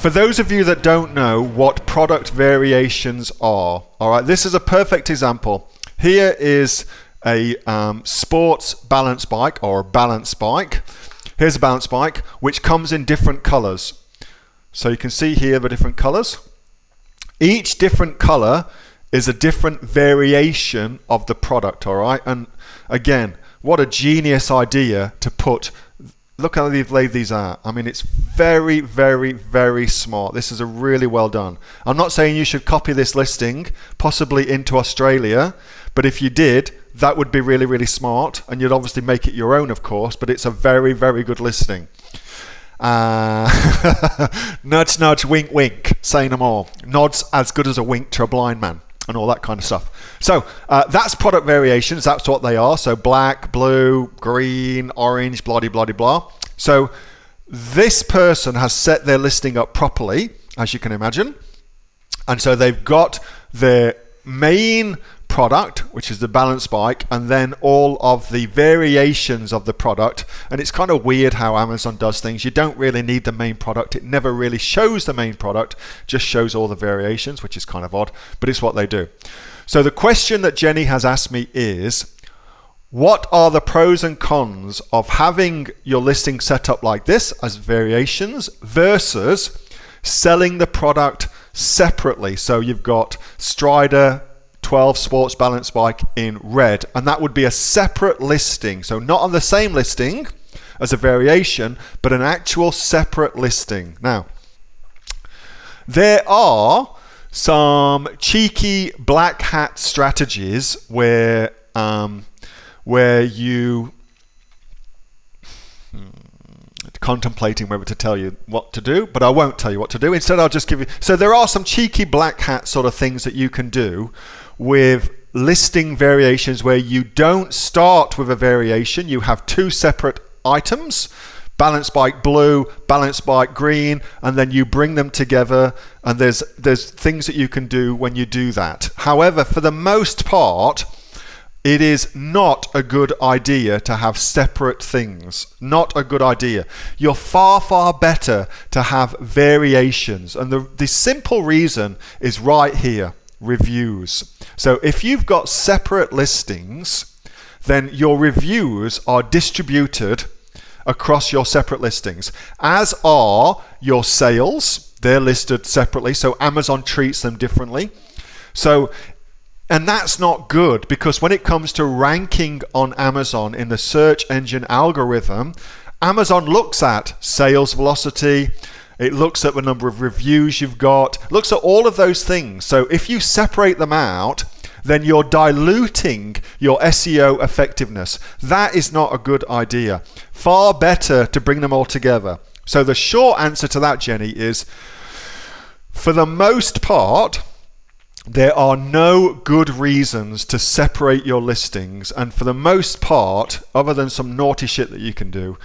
for those of you that don't know what product variations are, all right, this is a perfect example. Here is a sports balance bike or a balance bike. Here's a balance bike which comes in different colors. So you can see here the different colors. Each different color is a different variation of the product, all right? And again, what a genius idea to put. Look how they've laid these out. I mean, it's very, very, very smart. This is a really well done. I'm not saying you should copy this listing, possibly into Australia, but if you did, that would be really, really smart, and you'd obviously make it your own, of course, but it's a very, very good listing. Nudge, nudge, wink, wink, say no more. Nods as good as a wink to a blind man, and all that kind of stuff. So that's product variations. That's what they are. So black, blue, green, orange, blah, blah, blah, blah. So this person has set their listing up properly, as you can imagine. And so they've got their main product, which is the balance bike, and then all of the variations of the product. And it's kind of weird how Amazon does things. You don't really need the main product. It never really shows the main product, just shows all the variations, which is kind of odd, but it's what they do. So the question that Jenny has asked me is, what are the pros and cons of having your listing set up like this as variations versus selling the product separately? So you've got Strider 12 sports balance bike in red, and that would be a separate listing. So not on the same listing as a variation, but an actual separate listing. Now, there are some cheeky black hat strategies where you contemplating whether to tell you what to do, but I won't tell you what to do. Instead, I'll just give you. So there are some cheeky black hat sort of things that you can do with listing variations where you don't start with a variation. You have two separate items, balance bike blue, balance bike green, and then you bring them together, and there's things that you can do when you do that. However, for the most part, it is not a good idea to have separate things. Not a good idea. You're far, far better to have variations. And the simple reason is right here, reviews. So if you've got separate listings, then your reviews are distributed across your separate listings, as are your sales. They're listed separately, so Amazon treats them differently. And that's not good, because when it comes to ranking on Amazon in the search engine algorithm, Amazon looks at sales velocity, it looks at the number of reviews you've got, looks at all of those things. So if you separate them out, then you're diluting your SEO effectiveness. That is not a good idea. Far better to bring them all together. So the short answer to that, Jenny, is for the most part, there are no good reasons to separate your listings, and for the most part, other than some naughty shit that you can do,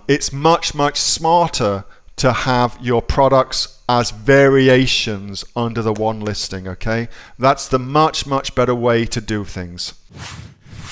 it's much, much smarter to have your products as variations under the one listing, okay? That's the much, much better way to do things.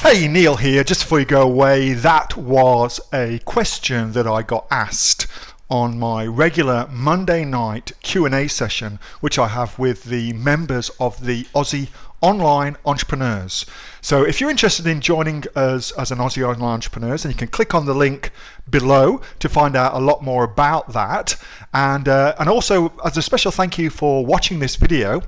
Hey, Neil here. Just before you go away, that was a question that I got asked on my regular Monday night Q&A session, which I have with the members of the Aussie Online Entrepreneurs. So if you're interested in joining us as an Aussie Online Entrepreneurs, then you can click on the link below to find out a lot more about that. And also, as a special thank you for watching this video,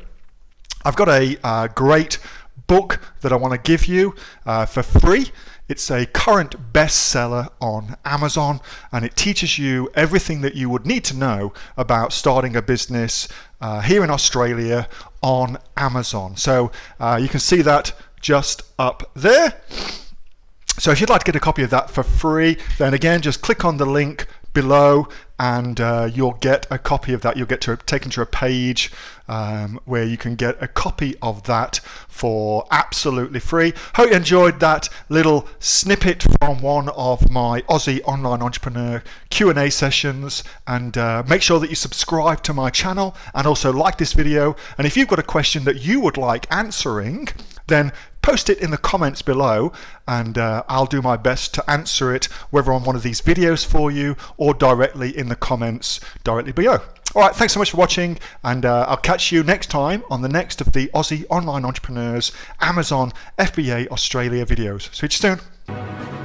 I've got a great book that I want to give you for free. It's a current bestseller on Amazon, and it teaches you everything that you would need to know about starting a business here in Australia on Amazon. So you can see that just up there. So if you'd like to get a copy of that for free, then again, just click on the link below and you'll get a copy of that. You'll get taken to a page where you can get a copy of that for absolutely free. Hope you enjoyed that little snippet from one of my Aussie Online Entrepreneur Q&A sessions, and make sure that you subscribe to my channel and also like this video. And if you've got a question that you would like answering, then post it in the comments below, and I'll do my best to answer it, whether on one of these videos for you or directly in the comments directly below. All right, thanks so much for watching, and I'll catch you next time on the next of the Aussie Online Entrepreneurs Amazon FBA Australia videos. See you soon.